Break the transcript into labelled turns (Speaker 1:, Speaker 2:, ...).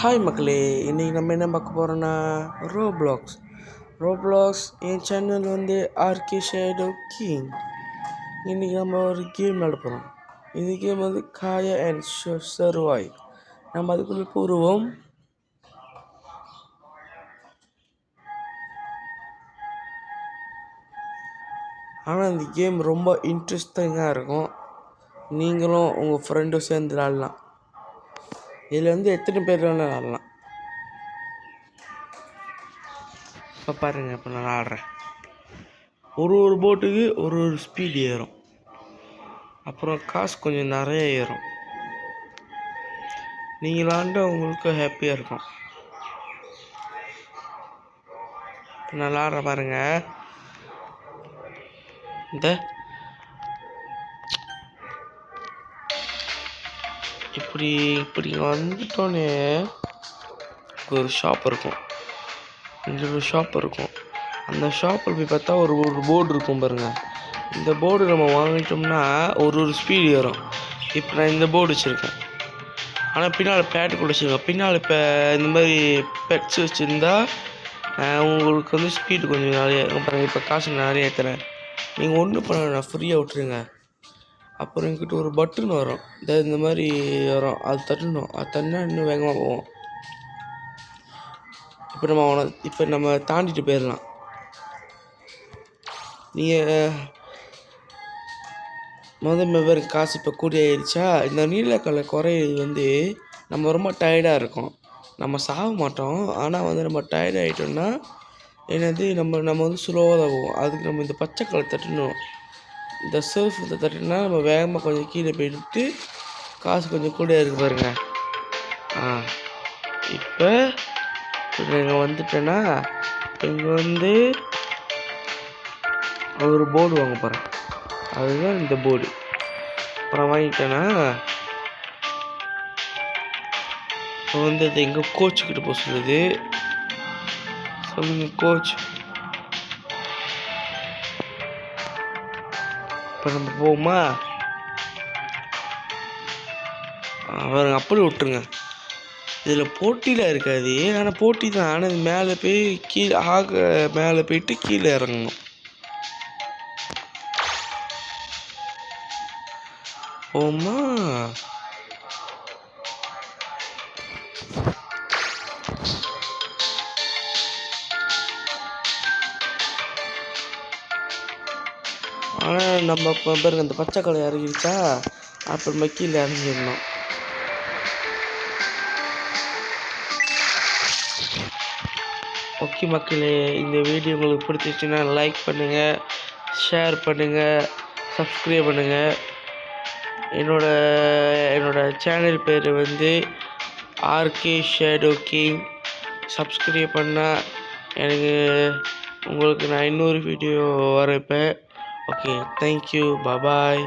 Speaker 1: Hi மக்களே, இன்றைக்கி நம்ம என்ன பார்க்க போகிறோன்னா ரோப்ளாக்ஸ் என் சேனல் வந்து ஆர்கே ஷேடோ கிங். இன்றைக்கி நம்ம ஒரு கேம் விளையாட போகிறோம். இந்த கேம் வந்து காயா அண்ட் சர்வாய். நம்ம அதுக்குள்ளே போடுவோம். ஆனால் இந்த கேம் ரொம்ப இன்ட்ரெஸ்டிங்காக இருக்கும். நீங்களும் உங்கள் ஃப்ரெண்டும் சேர்ந்து விளாட்லாம். இதில் வந்து எத்தனை பேர் வேணால் விளாட்லாம். இப்போ பாருங்கள், இப்போ நான் ஆடுறேன். ஒரு போட்டுக்கு ஒரு ஸ்பீடு ஏறும். அப்புறம் காசு கொஞ்சம் நிறைய ஏறும். நீங்கள் விளாண்டா உங்களுக்கு ஹாப்பியாக இருக்கும். இப்போ நான் விளாட்ற பாருங்க. இந்த இப்படி வந்துட்டோன்னே ஒரு ஷாப் இருக்கும். இங்கே ஒரு ஷாப் இருக்கும். அந்த ஷாப்பில் போய் பார்த்தா ஒரு போர்டு இருக்கும் பாருங்கள். இந்த போர்டு நம்ம வாங்கிட்டோம்னா ஒரு ஸ்பீடு ஏறும். இப்போ நான் இந்த போர்டு வச்சுருக்கேன். ஆனால் பின்னால் பேட்டு கூட வச்சுருக்கேன். பின்னால் இப்போ இந்த மாதிரி பெட்ஸ் வச்சுருந்தா உங்களுக்கு வந்து ஸ்பீடு கொஞ்சம் நிறைய பாருங்கள். இப்போ காசு நிறைய ஏற்றுறேன். நீங்கள் ஒன்றும் பண்ண நான் ஃப்ரீயாக விட்டுருங்க. அப்புறம் என்கிட்ட ஒரு பட்டன் வரும். இந்த மாதிரி வரும். அது தட்டணும். அது தட்டினா இன்னும் வேகமாக போவோம். இப்போ நம்ம தாண்டிட்டு போயிடலாம். நீங்கள் பேர் காசு இப்போ கூடி ஆயிடுச்சா. இந்த நீல கலர் குறையிறது வந்து நம்ம ரொம்ப டயர்டாக இருக்கும். நம்ம சாக மாட்டோம். ஆனால் வந்து நம்ம டயர்ட் ஆகிட்டோம்னா நம்ம வந்து ஸ்லோவாக தான் போவோம். அதுக்கு நம்ம இந்த பச்சை கலர் தட்டணும். இந்த சர்ஃப் இதை தட்டினா நம்ம வேகமாக கொஞ்சம் கீழே போயிட்டு காசு கொஞ்சம் கூட இருக்கு பாருங்க. இப்போ இங்கே வந்துட்டேன்னா இங்கே வந்து ஒரு போர்டு வாங்க போகிறேன். அதுதான் இந்த போர்டு. அப்புறம் வாங்கிட்டேன்னா இப்போ வந்து அது எங்கள் கோச்சுக்கிட்ட போக சொல்லுது. சொல்லுங்க கோச். இப்போ நம்ம போவோமா? அவருங்க அப்படி விட்டுருங்க. இதில் போட்டியில் இருக்காது. ஆனால் போட்டி தான். ஆனால் இது மேலே போய் மேலே போயிட்டு கீழே இறங்கணும். ஓமா ஆனால் நம்ம பாருங்க அந்த பச்சை கலர் இறங்கிடுச்சா. அப்புறமா கீழே இறங்கிடணும். ஓகே மக்களே, இந்த வீடியோ உங்களுக்கு பிடிச்சிச்சுன்னா லைக் பண்ணுங்கள், ஷேர் பண்ணுங்கள், சப்ஸ்கிரைப் பண்ணுங்கள். என்னோட சேனல் பேர் வந்து ஆர்கே ஷேடோ கிங். சப்ஸ்கிரைப் பண்ணால் உங்களுக்கு நான் இன்னொரு வீடியோ வரப்பேன். ஓகே, தேங்க்யூ, பாய்.